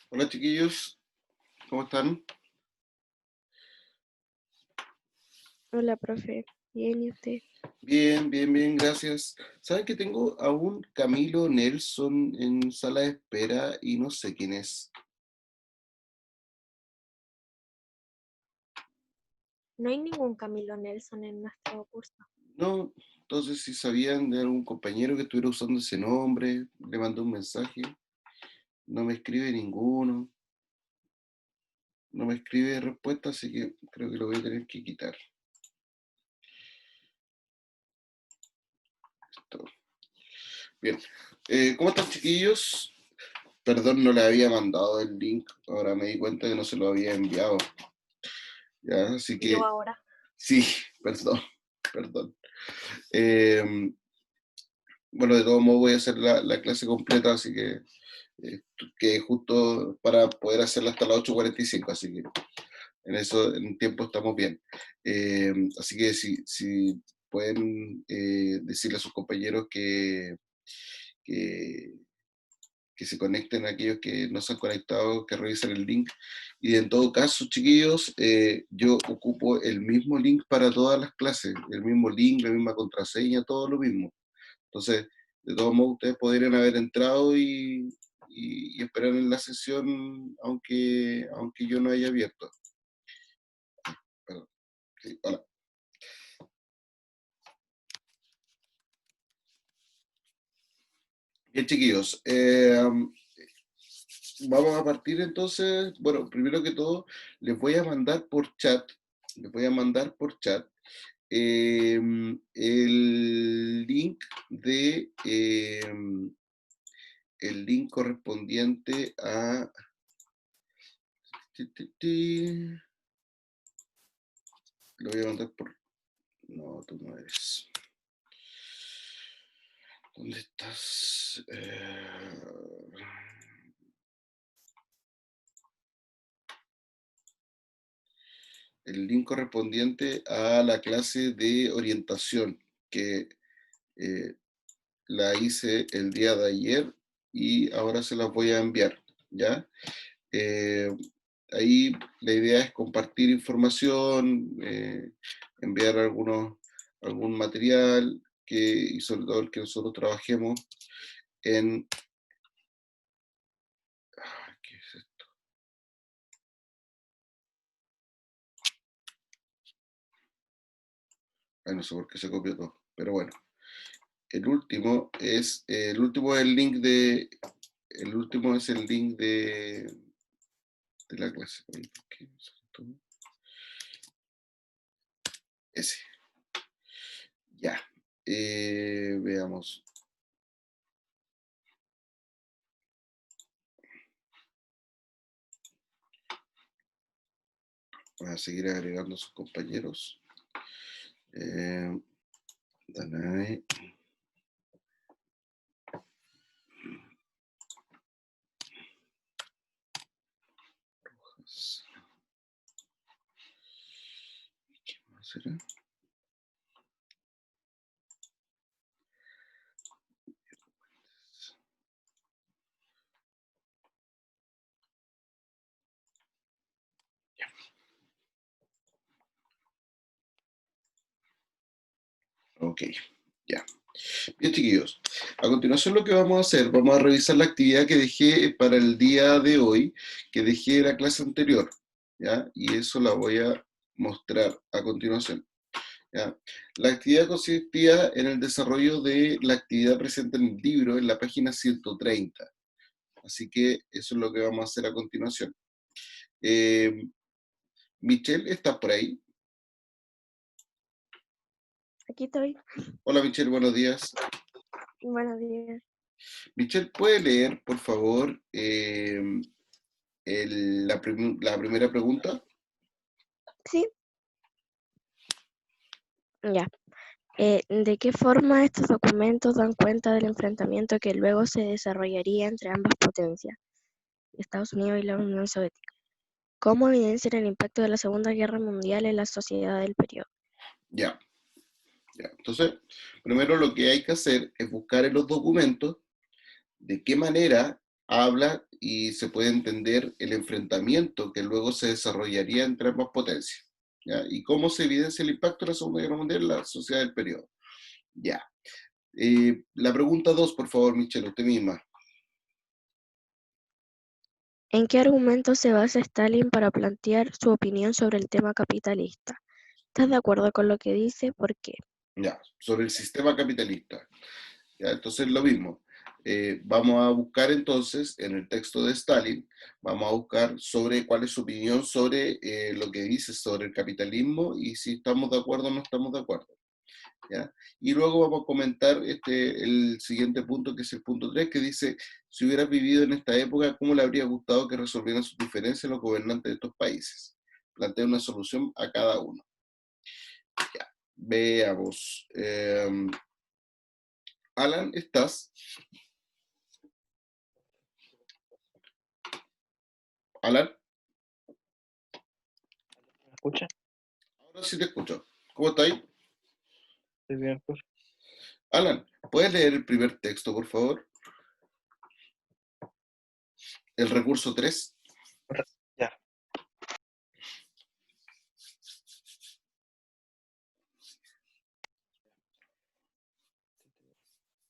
Hola chiquillos, ¿cómo están? Hola, profe. Bien, ¿y usted? Bien, bien, bien, gracias. ¿Saben que tengo a un Camilo Nelson en sala de espera y no sé quién es? No hay ningún Camilo Nelson en nuestro curso. No, entonces si sabían de algún compañero que estuviera usando ese nombre, le mandé un mensaje, no me escribe ninguno, no me escribe respuesta, así que creo que lo voy a tener que quitar. Esto. Bien, ¿cómo están chiquillos? Perdón, no le había mandado el link, ahora me di cuenta que no se lo había enviado. Ya, así Yo que ahora. sí, perdón, perdón. Eh, bueno, de todos modos voy a hacer la clase completa, así que justo para poder hacerla hasta las 8:45, así que en eso, en tiempo estamos bien. Así que si pueden decirle a sus compañeros que, que se conecten a aquellos que no se han conectado, que revisen el link. Y en todo caso, chiquillos, yo ocupo el mismo link para todas las clases, el mismo link, la misma contraseña, todo lo mismo. Entonces, de todos modos, ustedes podrían haber entrado y esperar en la sesión, aunque yo no haya abierto. Perdón. Sí, hola. Bien, chiquillos. Vamos a partir entonces. Bueno, primero que todo, les voy a mandar por chat. Les voy a mandar por chat el link de el link correspondiente a lo voy a mandar por. No, tú no eres. ¿Dónde estás? El link correspondiente a la clase de orientación que eh, la hice el día de ayer y ahora se las voy a enviar, ¿ya? Eh, Ahí la idea es compartir información, enviar algún material y sobre todo el que nosotros trabajemos en. ¿Qué es esto? Ay, no sé por qué se copió todo, pero bueno. El último es el link de la clase. Ay, ¿por qué no se todo? Ese, ya. Veamos. Voy a seguir agregando a sus compañeros. Eh, Danae. ¿Qué más será? Ok, ya. Bien, chiquillos. A continuación lo que vamos a hacer, vamos a revisar la actividad que dejé para el día de hoy, que dejé la clase anterior, ¿ya? Y eso la voy a mostrar a continuación, ¿ya? La actividad consistía en el desarrollo de la actividad presente en el libro, en la página 130. Así que eso es lo que vamos a hacer a continuación. Eh, Michelle, ¿estás por ahí? Aquí estoy. Hola Michelle, buenos días. Buenos días. Michelle, ¿puede leer, por favor, la primera pregunta? Sí, ya. ¿De qué forma estos documentos dan cuenta del enfrentamiento que luego se desarrollaría entre ambas potencias, Estados Unidos y la Unión Soviética? ¿Cómo evidencian el impacto de la Segunda Guerra Mundial en la sociedad del periodo? Ya, ya. Entonces, primero lo que hay que hacer es buscar en los documentos de qué manera habla y se puede entender el enfrentamiento que luego se desarrollaría entre ambas potencias, ¿ya? Y cómo se evidencia el impacto de la Segunda Guerra Mundial en la sociedad del periodo. Ya. La pregunta 2, por favor, Michelle, usted misma. ¿En qué argumento se basa Stalin para plantear su opinión sobre el tema capitalista? ¿Estás de acuerdo con lo que dice? ¿Por qué? Ya, sobre el sistema capitalista. Ya, entonces lo mismo. Vamos a buscar entonces en el texto de Stalin, vamos a buscar sobre cuál es su opinión sobre lo que dice sobre el capitalismo y si estamos de acuerdo o no estamos de acuerdo. ¿Ya? Y luego vamos a comentar el siguiente punto, que es el punto 3, que dice, si hubieras vivido en esta época, ¿cómo le habría gustado que resolvieran sus diferencias los gobernantes de estos países? Plantea una solución a cada uno. Ya, veamos. Alan, ¿estás? Alan, ¿Me escucha? ahora sí te escucho. ¿Cómo está ahí? Estoy bien, pues. Alan, ¿puedes leer el primer texto, por favor? El recurso 3. Ya.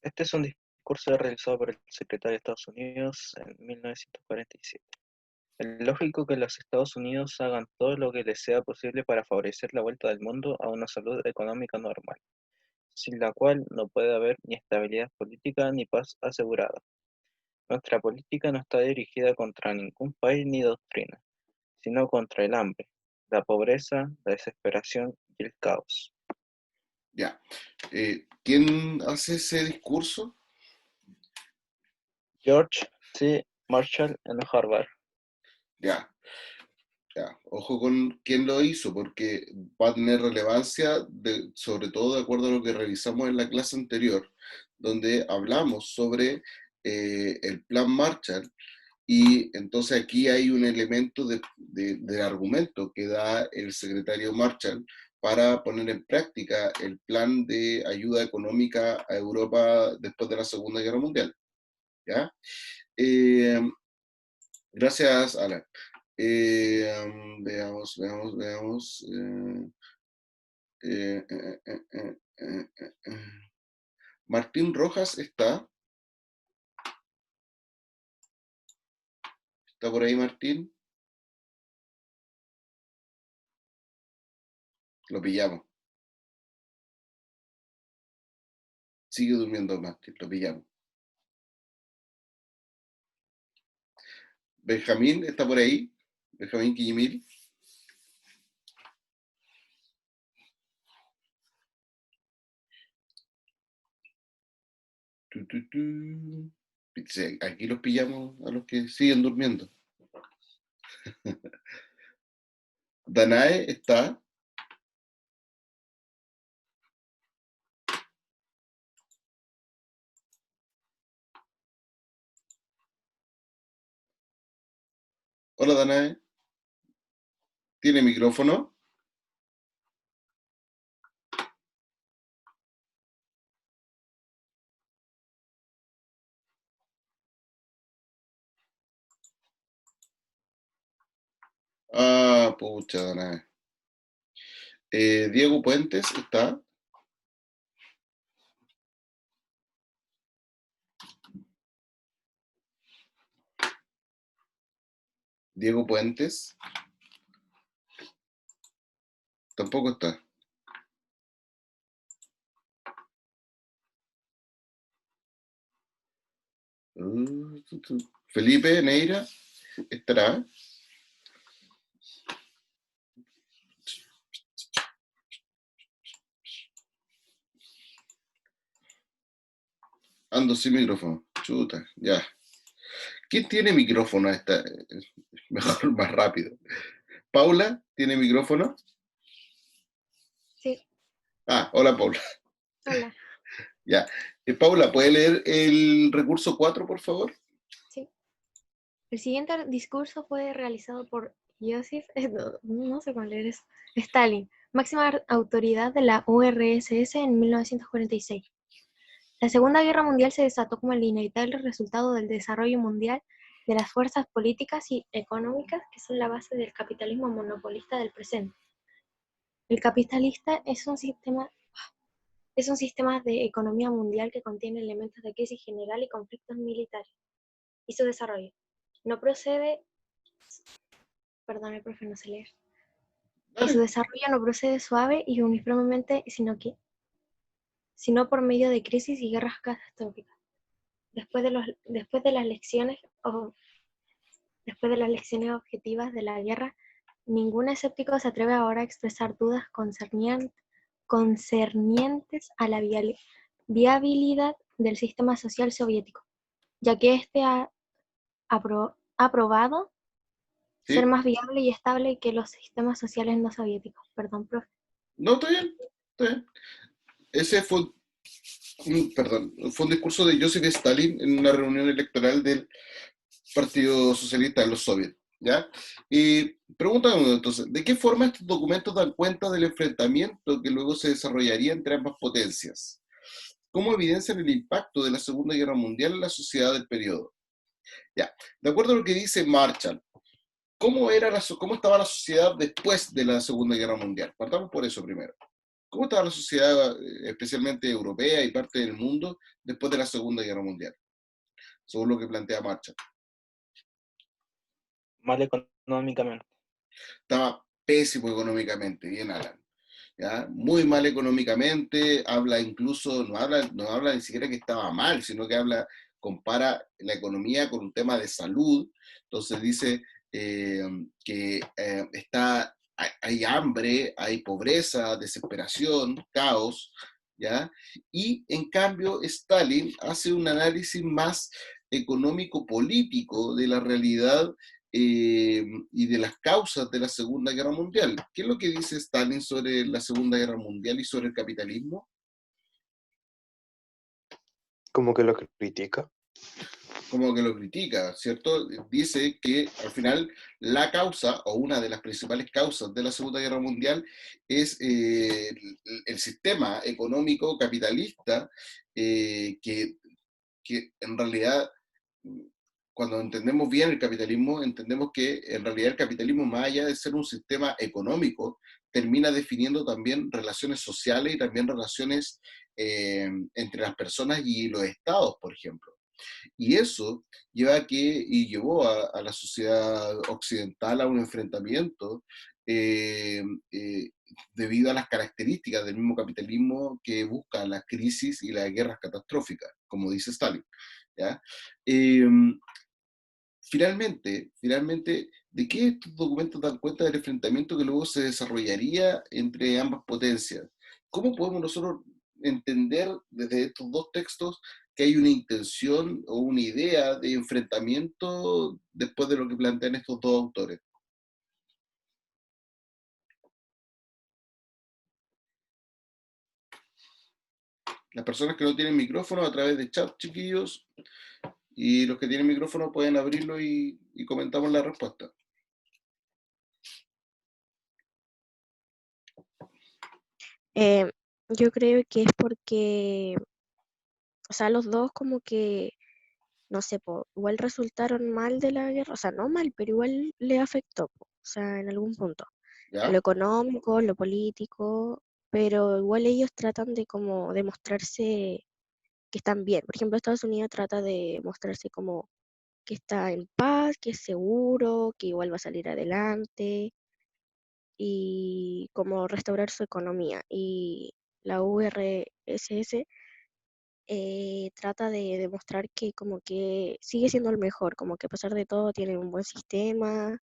Este es un discurso realizado por el secretario de Estados Unidos en 1947. Es lógico que los Estados Unidos hagan todo lo que les sea posible para favorecer la vuelta del mundo a una salud económica normal, sin la cual no puede haber ni estabilidad política ni paz asegurada. Nuestra política no está dirigida contra ningún país ni doctrina, sino contra el hambre, la pobreza, la desesperación y el caos. Ya. ¿Quién hace ese discurso? George C. Marshall en Harvard. Ya. Ya, ojo con quién lo hizo, porque va a tener relevancia, sobre todo de acuerdo a lo que revisamos en la clase anterior, donde hablamos sobre el plan Marshall, y entonces aquí hay un elemento de argumento que da el secretario Marshall para poner en práctica el plan de ayuda económica a Europa después de la Segunda Guerra Mundial. ¿Ya? Eh, Gracias, Alan. Veamos. Eh, eh, eh, eh, eh, eh, eh. Martín Rojas está. ¿Está por ahí, Martín? Lo pillamos. Sigue durmiendo, Martín. Lo pillamos. Benjamín está por ahí. Benjamín Quillimil. Tu, tu, tu. Sí, aquí los pillamos a los que siguen durmiendo. Danae está. Hola, Danae. ¿Tiene micrófono? Ah, pucha, Danae. Diego Puentes está. Diego Puentes tampoco está. Felipe Neira estará. Ando sin micrófono. Chuta, ya. ¿Quién tiene micrófono a esta? Mejor, más rápido. ¿Paula tiene micrófono? Sí, Ah, hola Paula. hola. Ya. Paula, ¿puede leer el recurso 4, por favor? Sí. El siguiente discurso fue realizado por Joseph, no sé cuál es, Stalin, máxima autoridad de la URSS en 1946. La Segunda Guerra Mundial se desató como el inevitable resultado del desarrollo mundial de las fuerzas políticas y económicas que son la base del capitalismo monopolista del presente. El capitalista es un sistema de economía mundial que contiene elementos de crisis general y conflictos militares. Y su desarrollo no procede, perdón, el profe no sé leer. Y su Dale. desarrollo no procede suave y uniformemente, sino por medio de crisis y guerras catastróficas. Después de las lecciones objetivas de la guerra, ningún escéptico se atreve ahora a expresar dudas concernientes a la viabilidad del sistema social soviético, ya que este ha probado ser ¿Sí? más viable y estable que los sistemas sociales no soviéticos. Perdón, profe. No, está bien, está bien. Ese fue fue un discurso de Joseph Stalin en una reunión electoral del Partido Socialista de los Soviets, ¿ya? Y pregúntame entonces, ¿de qué forma estos documentos dan cuenta del enfrentamiento que luego se desarrollaría entre ambas potencias? ¿Cómo evidencian el impacto de la Segunda Guerra Mundial en la sociedad del periodo? Ya, de acuerdo a lo que dice Marshall, ¿cómo estaba la sociedad después de la Segunda Guerra Mundial? Partamos por eso primero. ¿Cómo estaba la sociedad, especialmente europea y parte del mundo, después de la Segunda Guerra Mundial? Según lo que plantea Marshall. Mal económicamente. Estaba pésimo económicamente, bien Alan. ¿Ya? Muy mal económicamente, habla incluso, no habla ni siquiera que estaba mal, sino que compara la economía con un tema de salud. Entonces dice que hay hambre, hay pobreza, desesperación, caos, ¿ya? Y en cambio Stalin hace un análisis más económico-político de la realidad y de las causas de la Segunda Guerra Mundial. ¿Qué es lo que dice Stalin sobre la Segunda Guerra Mundial y sobre el capitalismo? Como que lo critica. Como que lo critica, ¿cierto? Dice que al final la causa, o una de las principales causas de la Segunda Guerra Mundial, es el sistema económico capitalista que en realidad, cuando entendemos bien el capitalismo, entendemos que en realidad el capitalismo, más allá de ser un sistema económico, termina definiendo también relaciones sociales y también relaciones entre las personas y los estados, por ejemplo. Y eso llevó a la sociedad occidental a un enfrentamiento eh, eh, debido a las características del mismo capitalismo que busca las crisis y las guerras catastróficas, como dice Stalin. ¿Ya? Eh, finalmente, ¿de qué estos documentos dan cuenta del enfrentamiento que luego se desarrollaría entre ambas potencias? ¿Cómo podemos nosotros entender desde estos dos textos que hay una intención o una idea de enfrentamiento después de lo que plantean estos dos autores? Las personas que no tienen micrófono, a través de chat, chiquillos, y los que tienen micrófono pueden abrirlo y comentamos la respuesta. Yo creo que es porque, o sea, los dos como que, no sé, igual resultaron mal de la guerra, o sea, no mal, pero igual le afectó, o sea, en algún punto. En lo ¿Ya? económico, lo político, pero igual ellos tratan de como demostrarse que están bien. Por ejemplo, Estados Unidos trata de mostrarse como que está en paz, que es seguro, que igual va a salir adelante y como restaurar su economía. Y la URSS trata de demostrar que como que sigue siendo el mejor, como que a pesar de todo tiene un buen sistema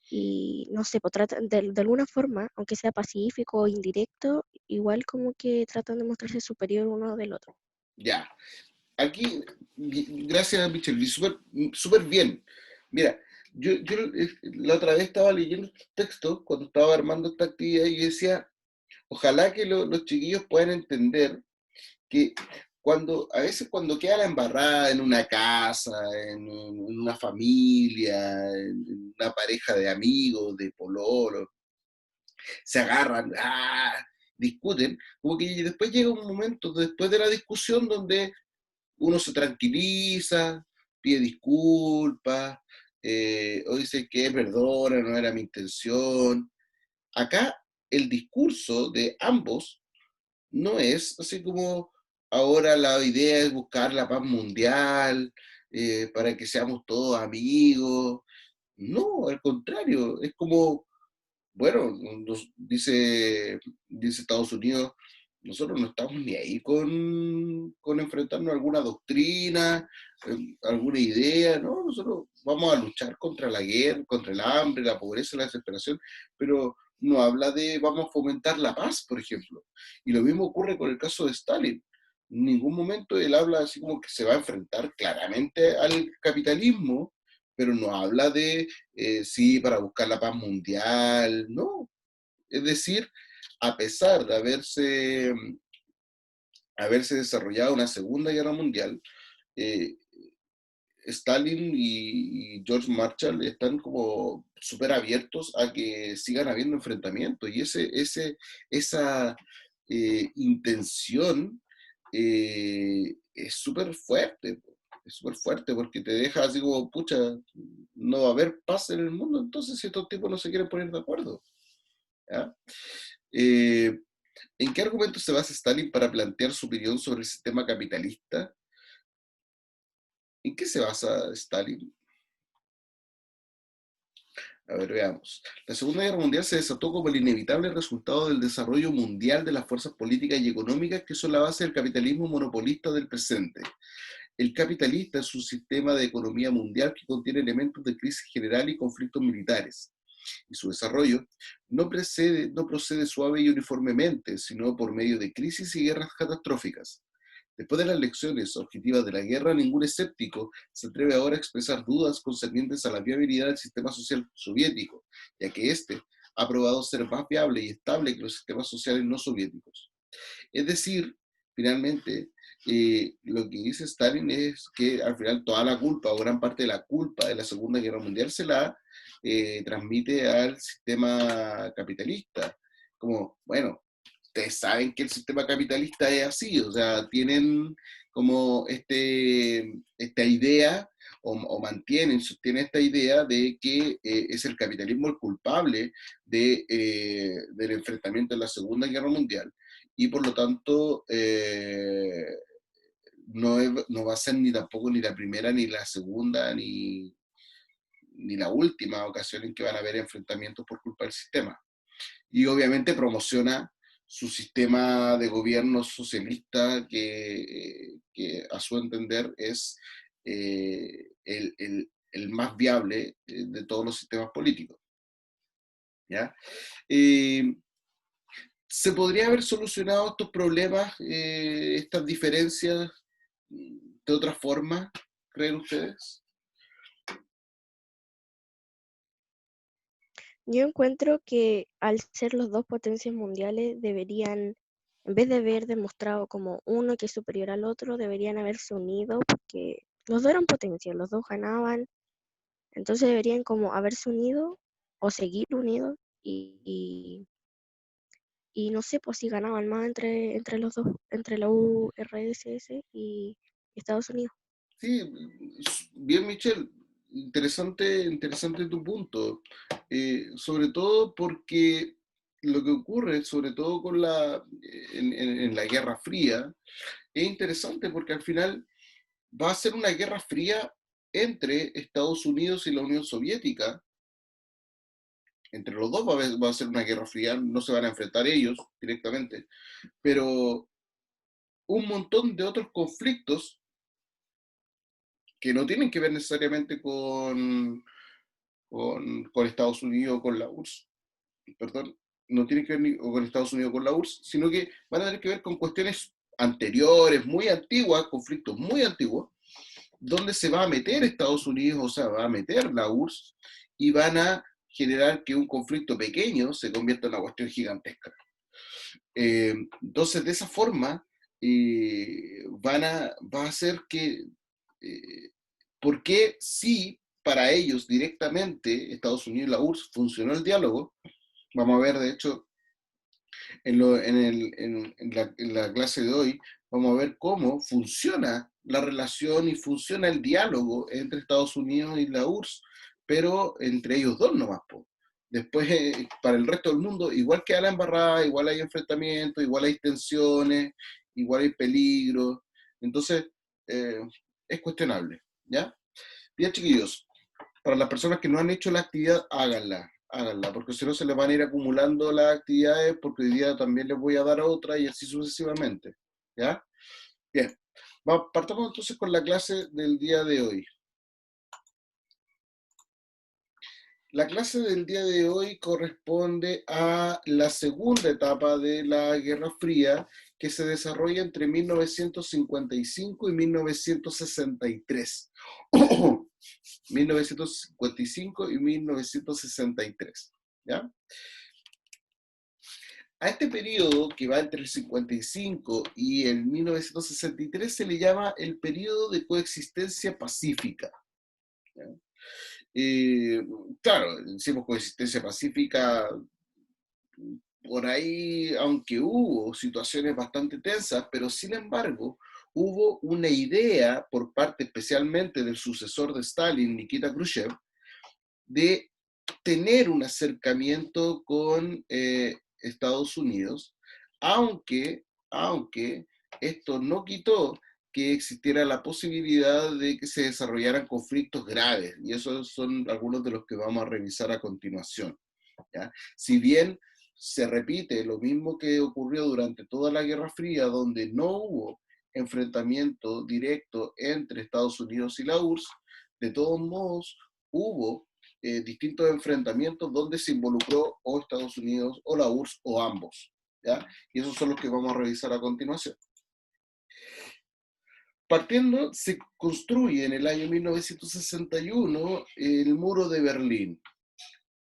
y no sé, pues tratan de alguna forma, aunque sea pacífico o indirecto, igual como que tratan de mostrarse superior uno del otro. Ya. Aquí, gracias, Michelle, súper bien. Mira, yo la otra vez estaba leyendo estos textos cuando estaba armando esta actividad y yo decía, ojalá que los chiquillos puedan entender que a veces cuando queda la embarrada en una casa, en una familia, en una pareja de amigos, de pololo, se agarran, discuten, como que después llega un momento, después de la discusión, donde uno se tranquiliza, pide disculpas, o dice que perdona, no era mi intención. Acá el discurso de ambos no es así como ahora la idea es buscar la paz mundial, para que seamos todos amigos. No, al contrario, es como, bueno, dice Estados Unidos, nosotros no estamos ni ahí con enfrentarnos a alguna doctrina, alguna idea, ¿no? Nosotros vamos a luchar contra la guerra, contra el hambre, la pobreza, la desesperación, pero no habla de vamos a fomentar la paz, por ejemplo. Y lo mismo ocurre con el caso de Stalin. En ningún momento él habla así como que se va a enfrentar claramente al capitalismo, pero no habla de sí, para buscar la paz mundial, no. Es decir, a pesar de haberse desarrollado una Segunda Guerra Mundial, eh, Stalin y George Marshall están como súper abiertos a que sigan habiendo enfrentamientos, y esa intención es súper fuerte porque te deja así como, pucha, no va a haber paz en el mundo, entonces si estos tipos no se quieren poner de acuerdo. ¿Ya? Eh, ¿En qué argumento se basa Stalin para plantear su opinión sobre el sistema capitalista? ¿En qué se basa Stalin? A ver, veamos. La Segunda Guerra Mundial se desató como el inevitable resultado del desarrollo mundial de las fuerzas políticas y económicas que son la base del capitalismo monopolista del presente. El capitalista es un sistema de economía mundial que contiene elementos de crisis general y conflictos militares, y su desarrollo no procede suave y uniformemente, sino por medio de crisis y guerras catastróficas. Después de las lecciones objetivas de la guerra, ningún escéptico se atreve ahora a expresar dudas concernientes a la viabilidad del sistema social soviético, ya que éste ha probado ser más viable y estable que los sistemas sociales no soviéticos. Es decir, finalmente, lo que dice Stalin es que al final toda la culpa o gran parte de la culpa de la Segunda Guerra Mundial se la transmite al sistema capitalista. Como, bueno, ustedes saben que el sistema capitalista es así, o sea, tienen como esta idea o mantienen, sostienen esta idea de que es el capitalismo el culpable del enfrentamiento en la Segunda Guerra Mundial, y por lo tanto no va a ser ni tampoco ni la primera, ni la segunda, ni la última ocasión en que van a haber enfrentamientos por culpa del sistema. Y obviamente promociona su sistema de gobierno socialista que a su entender es el más viable de todos los sistemas políticos. ¿Ya? ¿Se podría haber solucionado estos problemas, estas diferencias, de otra forma, creen ustedes? Yo encuentro que al ser los dos potencias mundiales deberían, en vez de haber demostrado como uno que es superior al otro, deberían haberse unido porque los dos eran potencias, los dos ganaban, entonces deberían como haberse unido o seguir unidos y no sé, pues si ganaban más entre los dos, entre la URSS y Estados Unidos. Sí, bien, Michelle, interesante tu punto. Sobre todo porque lo que ocurre, sobre todo en la Guerra Fría, es interesante porque al final va a ser una guerra fría entre Estados Unidos y la Unión Soviética. Entre los dos va a ser una guerra fría, no se van a enfrentar ellos directamente, pero un montón de otros conflictos que no tienen que ver necesariamente con Estados Unidos o con la URSS, perdón, no tienen que ver ni con Estados Unidos o con la URSS, sino que van a tener que ver con cuestiones anteriores, muy antiguas, conflictos muy antiguos, donde se va a meter Estados Unidos, o sea, va a meter la URSS, y van a generar que un conflicto pequeño se convierta en una cuestión gigantesca. Entonces, de esa forma, va a hacer que, eh, ¿por qué si para ellos directamente, Estados Unidos y la URSS, funcionó el diálogo? Vamos a ver, de hecho, En la clase de hoy vamos a ver cómo funciona la relación y funciona el diálogo entre Estados Unidos y la URSS, pero entre ellos dos nomás, po. Después, para el resto del mundo, igual queda la embarrada, igual hay enfrentamientos, igual hay tensiones, igual hay peligro. Entonces, eh, es cuestionable, ¿ya? Bien, chiquillos, para las personas que no han hecho la actividad, háganla, porque si no se les van a ir acumulando las actividades, porque hoy día también les voy a dar otra y así sucesivamente, ¿ya? Bien, partamos entonces con la clase del día de hoy. La clase del día de hoy corresponde a la segunda etapa de la Guerra Fría, que se desarrolla entre 1955 y 1963. 1955 y 1963, ¿ya? A este periodo, que va entre el 55 y el 1963, se le llama el periodo de coexistencia pacífica, ¿ya? Claro, decimos coexistencia pacífica, por ahí, aunque hubo situaciones bastante tensas, pero sin embargo, hubo una idea por parte especialmente del sucesor de Stalin, Nikita Khrushchev, de tener un acercamiento con Estados Unidos, aunque esto no quitó que existiera la posibilidad de que se desarrollaran conflictos graves, y esos son algunos de los que vamos a revisar a continuación, ¿ya? Si bien se repite lo mismo que ocurrió durante toda la Guerra Fría, donde no hubo enfrentamiento directo entre Estados Unidos y la URSS, de todos modos hubo distintos enfrentamientos donde se involucró o Estados Unidos o la URSS o ambos, ¿ya? Y esos son los que vamos a revisar a continuación. Partiendo, se construye en el año 1961 el muro de Berlín.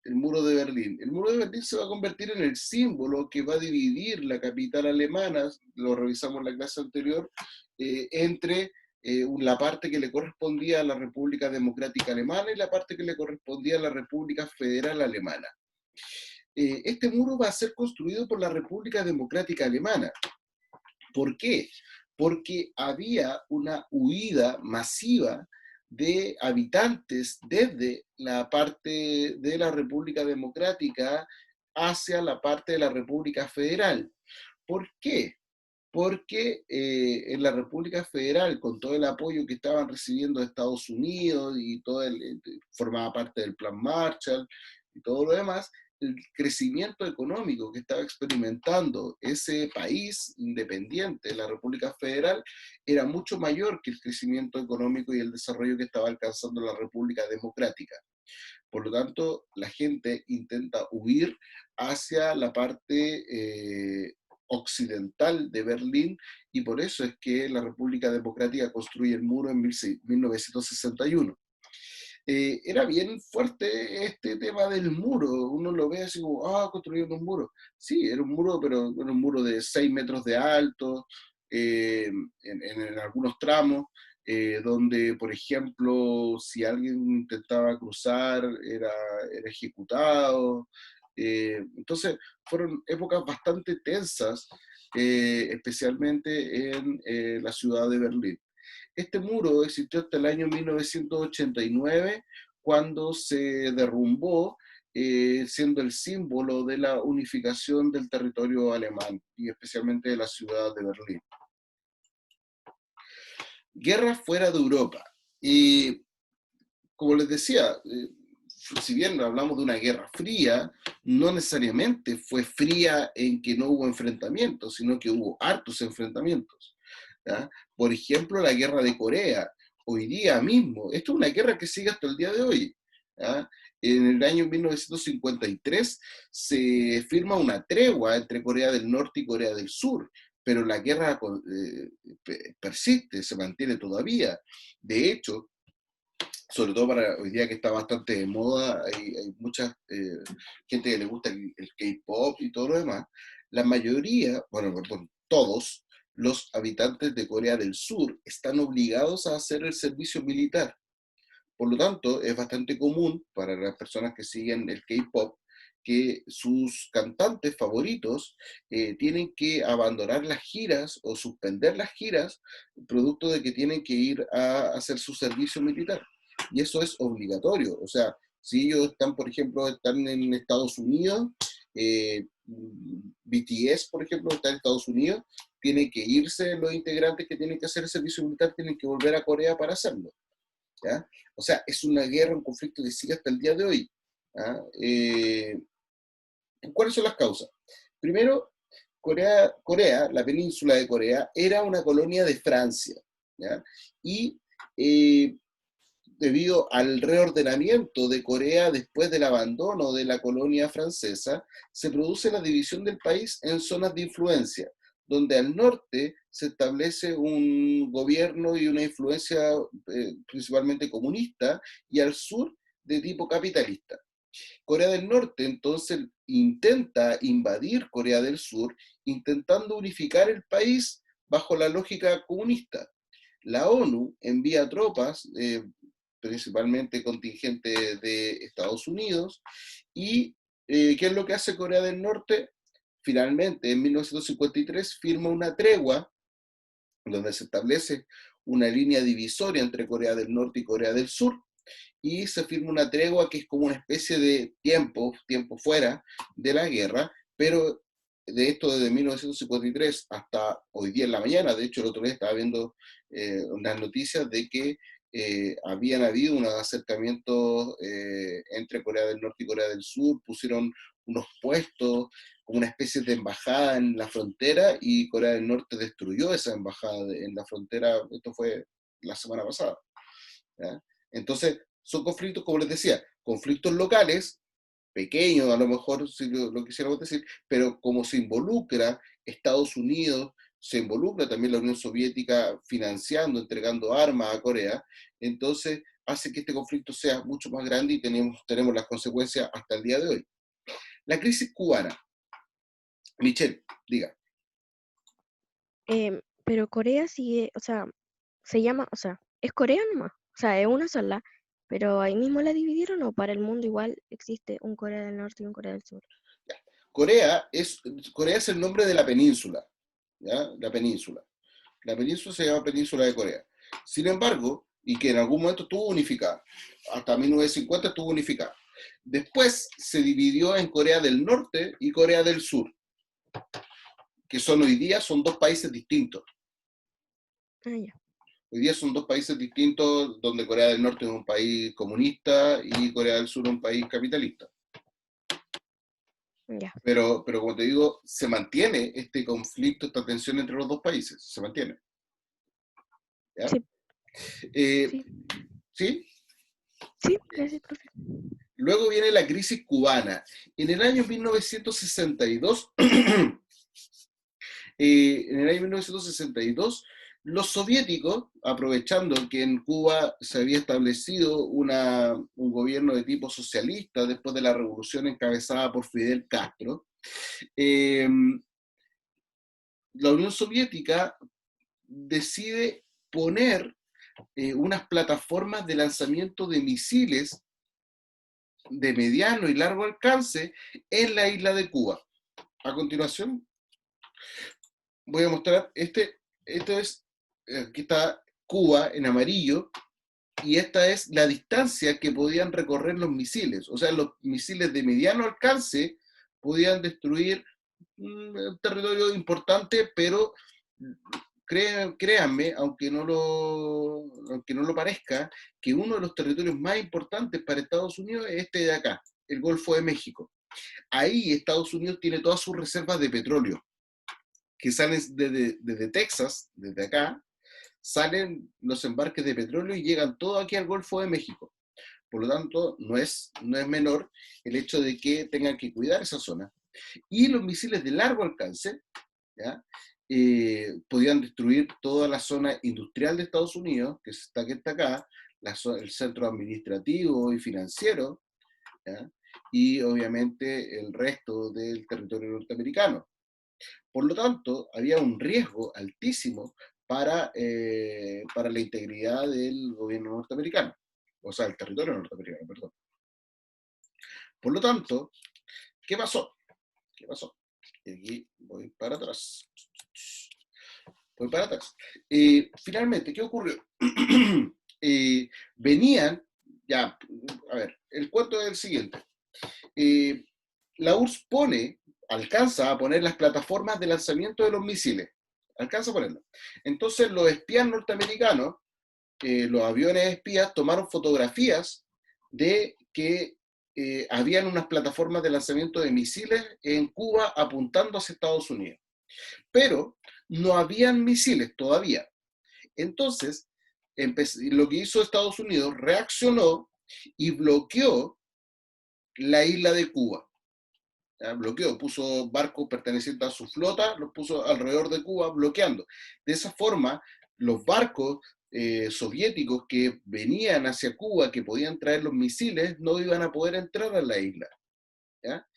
El muro de Berlín. El muro de Berlín se va a convertir en el símbolo que va a dividir la capital alemana, lo revisamos en la clase anterior, entre la parte que le correspondía a la República Democrática Alemana y la parte que le correspondía a la República Federal Alemana. Este muro va a ser construido por la República Democrática Alemana. ¿Por qué? Porque había una huida masiva de habitantes desde la parte de la República Democrática hacia la parte de la República Federal. ¿Por qué? Porque en la República Federal, con todo el apoyo que estaban recibiendo de Estados Unidos y formaba parte del Plan Marshall y todo lo demás, el crecimiento económico que estaba experimentando ese país independiente, la República Federal, era mucho mayor que el crecimiento económico y el desarrollo que estaba alcanzando la República Democrática. Por lo tanto, la gente intenta huir hacia la parte occidental de Berlín, y por eso es que la República Democrática construye el muro en 1961. Era bien fuerte este tema del muro, uno lo ve así como, construyeron un muro. Sí, era un muro, pero era un muro de 6 metros de alto, en algunos tramos, donde, por ejemplo, si alguien intentaba cruzar, era ejecutado. Entonces, fueron épocas bastante tensas, especialmente en la ciudad de Berlín. Este muro existió hasta el año 1989, cuando se derrumbó, siendo el símbolo de la unificación del territorio alemán, y especialmente de la ciudad de Berlín. Guerra fuera de Europa. Y como les decía, si bien hablamos de una guerra fría, no necesariamente fue fría en que no hubo enfrentamientos, sino que hubo hartos enfrentamientos, ¿ya? Por ejemplo, la guerra de Corea, hoy día mismo, esto es una guerra que sigue hasta el día de hoy, ¿ya? En el año 1953 se firma una tregua entre Corea del Norte y Corea del Sur, pero la guerra persiste, se mantiene todavía. De hecho, sobre todo para hoy día que está bastante de moda, hay mucha gente que le gusta el K-pop y todo lo demás. La mayoría, bueno, perdón, todos los habitantes de Corea del Sur están obligados a hacer el servicio militar. Por lo tanto, es bastante común para las personas que siguen el K-pop que sus cantantes favoritos tienen que abandonar las giras o suspender las giras, producto de que tienen que ir a hacer su servicio militar. Y eso es obligatorio. O sea, si ellos están, por ejemplo, están en Estados Unidos, BTS, por ejemplo, está en Estados Unidos, tienen que irse los integrantes que tienen que hacer el servicio militar, tienen que volver a Corea para hacerlo. ¿Ya? O sea, es una guerra, un conflicto que sigue hasta el día de hoy. ¿Ya? ¿Cuáles son las causas? Primero, Corea, la península de Corea, era una colonia de Francia. ¿Ya? Y debido al reordenamiento de Corea después del abandono de la colonia francesa, se produce la división del país en zonas de influencia, donde al norte se establece un gobierno y una influencia principalmente comunista, y al sur de tipo capitalista. Corea del Norte entonces intenta invadir Corea del Sur, intentando unificar el país bajo la lógica comunista. La ONU envía tropas, principalmente contingentes de Estados Unidos, y ¿qué es lo que hace Corea del Norte? Finalmente, en 1953, firma una tregua donde se establece una línea divisoria entre Corea del Norte y Corea del Sur, y se firma una tregua que es como una especie de tiempo fuera de la guerra, pero de esto desde 1953 hasta hoy día en la mañana. De hecho, el otro día estaba viendo unas noticias de que habían habido unos acercamientos entre Corea del Norte y Corea del Sur, pusieron unos puestos, como una especie de embajada en la frontera, y Corea del Norte destruyó esa embajada en la frontera. Esto fue la semana pasada. ¿Ya? Entonces, son conflictos, como les decía, conflictos locales, pequeños a lo mejor, si lo quisiéramos decir, pero como se involucra Estados Unidos, se involucra también la Unión Soviética financiando, entregando armas a Corea, entonces hace que este conflicto sea mucho más grande, y tenemos las consecuencias hasta el día de hoy. La crisis cubana. Michelle, diga. Pero Corea sigue, o sea, se llama, o sea, es Corea nomás, o sea, es una sola, pero ahí mismo la dividieron, o para el mundo igual existe un Corea del Norte y un Corea del Sur. Corea es el nombre de la península, ¿ya? La península. La península se llama Península de Corea. Sin embargo, y que en algún momento estuvo unificada, hasta 1950 estuvo unificada. Después se dividió en Corea del Norte y Corea del Sur, que hoy día son dos países distintos. Ah, ya. Hoy día son dos países distintos, donde Corea del Norte es un país comunista y Corea del Sur es un país capitalista. Ya. Pero como te digo, se mantiene este conflicto, esta tensión entre los dos países, se mantiene. ¿Ya? Sí, Sí. sí. Sí, gracias, profe. Luego viene la crisis cubana. En el año 1962, los soviéticos, aprovechando que en Cuba se había establecido un gobierno de tipo socialista después de la revolución encabezada por Fidel Castro, la Unión Soviética decide poner unas plataformas de lanzamiento de misiles de mediano y largo alcance en la isla de Cuba. A continuación, voy a mostrar aquí está Cuba en amarillo, y esta es la distancia que podían recorrer los misiles. O sea, los misiles de mediano alcance podían destruir un territorio importante, pero créanme, aunque no lo parezca, que uno de los territorios más importantes para Estados Unidos es este de acá, el Golfo de México. Ahí Estados Unidos tiene todas sus reservas de petróleo, que salen desde Texas, desde acá, salen los embarques de petróleo y llegan todos aquí al Golfo de México. Por lo tanto, no es menor el hecho de que tengan que cuidar esa zona. Y los misiles de largo alcance, ¿ya? Podían destruir toda la zona industrial de Estados Unidos, que está acá, el centro administrativo y financiero, ¿ya? Y obviamente el resto del territorio norteamericano. Por lo tanto, había un riesgo altísimo para la integridad del gobierno norteamericano, o sea, el territorio norteamericano, perdón. Por lo tanto, ¿Qué pasó? ¿Qué pasó? Y aquí voy para atrás. Voy para atrás. Finalmente, ¿qué ocurrió? Venían, ya, a ver, el cuento es el siguiente. La URSS alcanza a poner las plataformas de lanzamiento de los misiles. Alcanza a ponerlo. Entonces los espías norteamericanos, los aviones espías, tomaron fotografías de que habían unas plataformas de lanzamiento de misiles en Cuba apuntando hacia Estados Unidos. Pero no habían misiles todavía. Entonces, lo que hizo Estados Unidos, reaccionó y bloqueó la isla de Cuba. Bloqueó, puso barcos pertenecientes a su flota, los puso alrededor de Cuba bloqueando. De esa forma, los barcos soviéticos que venían hacia Cuba, que podían traer los misiles, no iban a poder entrar a la isla. ¿Ya?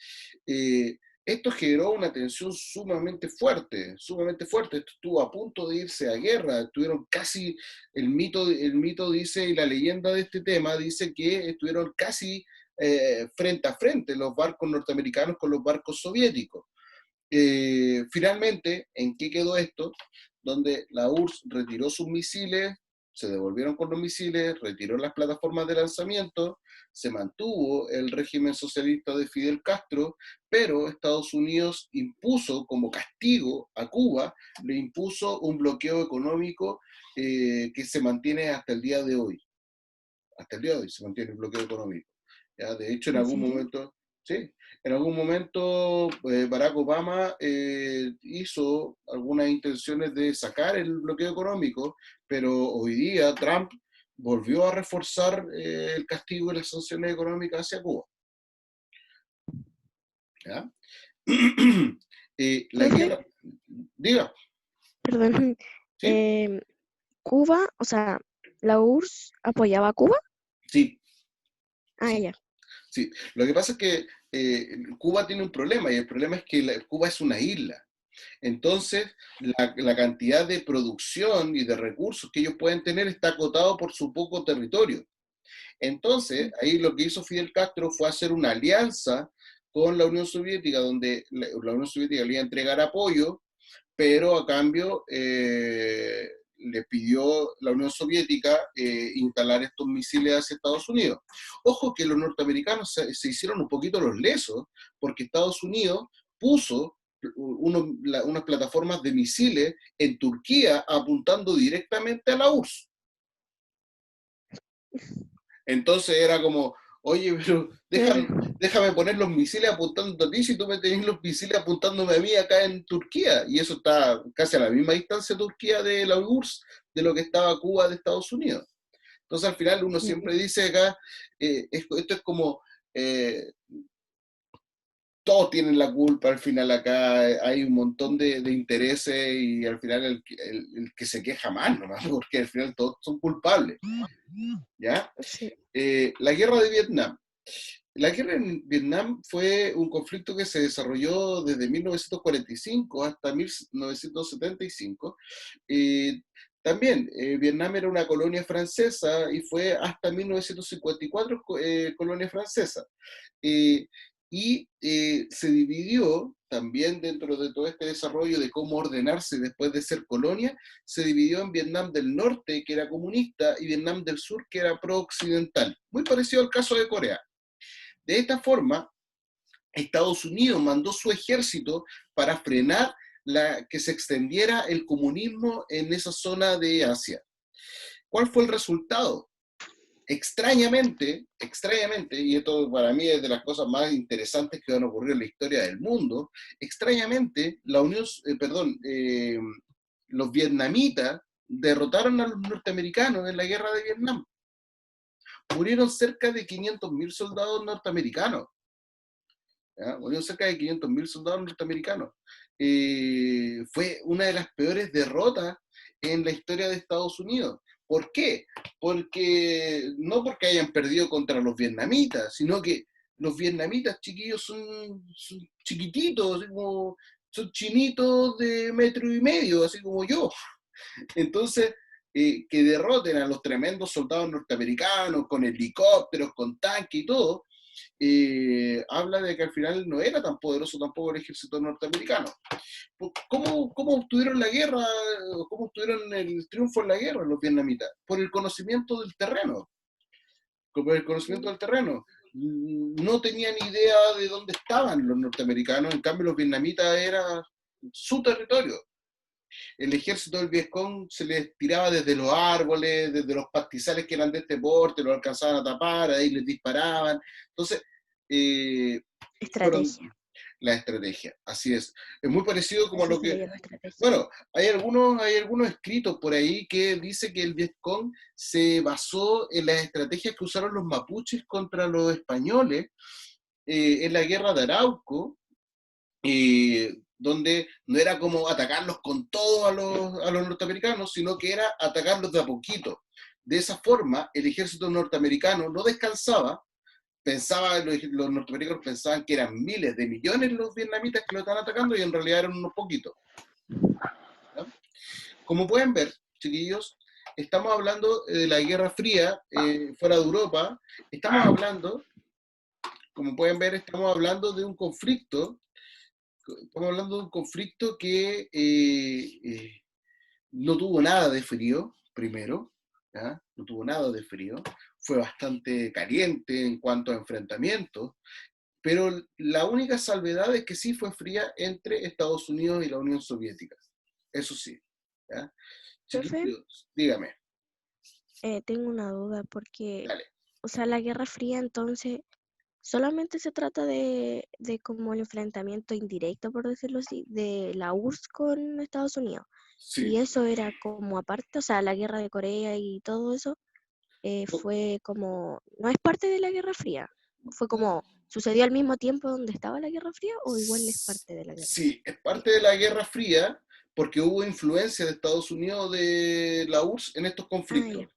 Esto generó una tensión sumamente fuerte, sumamente fuerte. Esto estuvo a punto de irse a guerra, estuvieron casi, el mito dice, y la leyenda de este tema dice que estuvieron casi frente a frente los barcos norteamericanos con los barcos soviéticos. Finalmente, ¿en qué quedó esto? Donde la URSS retiró sus misiles, se devolvieron con los misiles, retiró las plataformas de lanzamiento, se mantuvo el régimen socialista de Fidel Castro, pero Estados Unidos impuso como castigo a Cuba, le impuso un bloqueo económico que se mantiene hasta el día de hoy. Hasta el día de hoy se mantiene el bloqueo económico. ¿Ya? De hecho, en algún momento, sí, en algún momento Barack Obama hizo algunas intenciones de sacar el bloqueo económico, pero hoy día Trump volvió a reforzar el castigo y las sanciones económicas hacia Cuba. ¿Ya? La Profe, guerra, diga, perdón, ¿sí? Cuba, o sea, ¿la URSS apoyaba a Cuba? Sí, Ah, sí. ya. Sí, lo que pasa es que Cuba tiene un problema, y el problema es que Cuba es una isla. Entonces, la cantidad de producción y de recursos que ellos pueden tener está acotado por su poco territorio. Entonces, ahí lo que hizo Fidel Castro fue hacer una alianza con la Unión Soviética, donde la Unión Soviética le iba a entregar apoyo, pero a cambio le pidió la Unión Soviética instalar estos misiles hacia Estados Unidos. Ojo que los norteamericanos se hicieron un poquito los lesos, porque Estados Unidos puso unas plataformas de misiles en Turquía apuntando directamente a la URSS. Entonces era como, oye, pero déjame poner los misiles apuntando a ti si tú me tenés los misiles apuntándome a mí acá en Turquía. Y eso está casi a la misma distancia Turquía de la URSS de lo que estaba Cuba de Estados Unidos. Entonces al final uno siempre dice acá, esto es como, todos tienen la culpa al final acá, hay un montón de intereses y al final el que se queja más nomás, porque al final todos son culpables. ¿Ya? Sí. La guerra de Vietnam. La guerra en Vietnam fue un conflicto que se desarrolló desde 1945 hasta 1975. También, Vietnam era una colonia francesa y fue hasta 1954 colonia francesa. Se dividió también dentro de todo este desarrollo de cómo ordenarse después de ser colonia, se dividió en Vietnam del Norte, que era comunista, y Vietnam del Sur, que era pro-occidental. Muy parecido al caso de Corea. De esta forma, Estados Unidos mandó su ejército para frenar que se extendiera el comunismo en esa zona de Asia. ¿Cuál fue el resultado? Extrañamente, y esto para mí es de las cosas más interesantes que van a ocurrir en la historia del mundo, extrañamente, los vietnamitas derrotaron a los norteamericanos en la guerra de Vietnam. Murieron cerca de 500.000 soldados norteamericanos. ¿Ya? Murieron cerca de 500.000 soldados norteamericanos. Fue una de las peores derrotas en la historia de Estados Unidos. ¿Por qué? No porque hayan perdido contra los vietnamitas, sino que los vietnamitas, chiquillos, son chiquititos, así como, son chinitos de 1,5 metros, así como yo. Entonces, que derroten a los tremendos soldados norteamericanos con helicópteros, con tanques y todo, habla de que al final no era tan poderoso tampoco el ejército norteamericano. ¿Cómo obtuvieron la guerra, cómo obtuvieron el triunfo en la guerra los vietnamitas? Por el conocimiento del terreno. Por el conocimiento del terreno. No tenían idea de dónde estaban los norteamericanos, en cambio los vietnamitas era su territorio. El ejército del Vietcong se les tiraba desde los árboles, desde los pastizales que eran de este porte, los alcanzaban a tapar, ahí les disparaban. Entonces, fueron Estrategia. la estrategia, así es. Es muy parecido como a Así lo se le que... llama estrategia. Bueno, hay algunos escritos por ahí que dice que el Vietcong se basó en las estrategias que usaron los mapuches contra los españoles en la guerra de Arauco, donde no era como atacarlos con todo a los norteamericanos, sino que era atacarlos de a poquito. De esa forma, el ejército norteamericano no descansaba, los norteamericanos pensaban que eran miles de millones los vietnamitas que lo estaban atacando y en realidad eran unos poquitos. ¿Ya? Como pueden ver, chiquillos, estamos hablando de la Guerra Fría fuera de Europa, estamos hablando, como pueden ver, estamos hablando de un conflicto que no tuvo nada de frío, primero, ¿ya? No tuvo nada de frío, fue bastante caliente en cuanto a enfrentamientos, pero la única salvedad es que sí fue fría entre Estados Unidos y la Unión Soviética, eso sí. ¿Ya? Profe, Chiquillos, dígame, tengo una duda porque, dale. o sea, la Guerra Fría entonces solamente se trata de como el enfrentamiento indirecto, por decirlo así, de la URSS con Estados Unidos. Sí. Y eso era como aparte, o sea, la guerra de Corea y todo eso fue como, no es parte de la Guerra Fría, fue como, sucedió al mismo tiempo donde estaba la Guerra Fría o igual es parte de la Guerra Fría. Sí, es parte de la Guerra Fría porque hubo influencia de Estados Unidos de la URSS en estos Ah, conflictos, ya.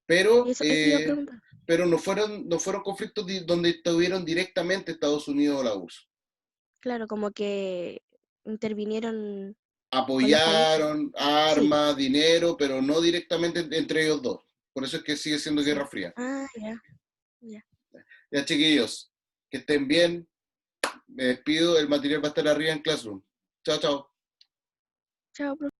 pero, Eso iba a preguntar. pero no fueron conflictos donde estuvieron directamente Estados Unidos o la URSS. Claro, como que intervinieron con los países. Apoyaron Sí. armas, dinero, pero no directamente entre ellos dos. Por eso es que sigue siendo Sí. Guerra Fría. Ah, ya, ya. Ya, chiquillos, que estén bien. Me despido, el material va a estar arriba en Classroom. Chao, chao. Chao, profe.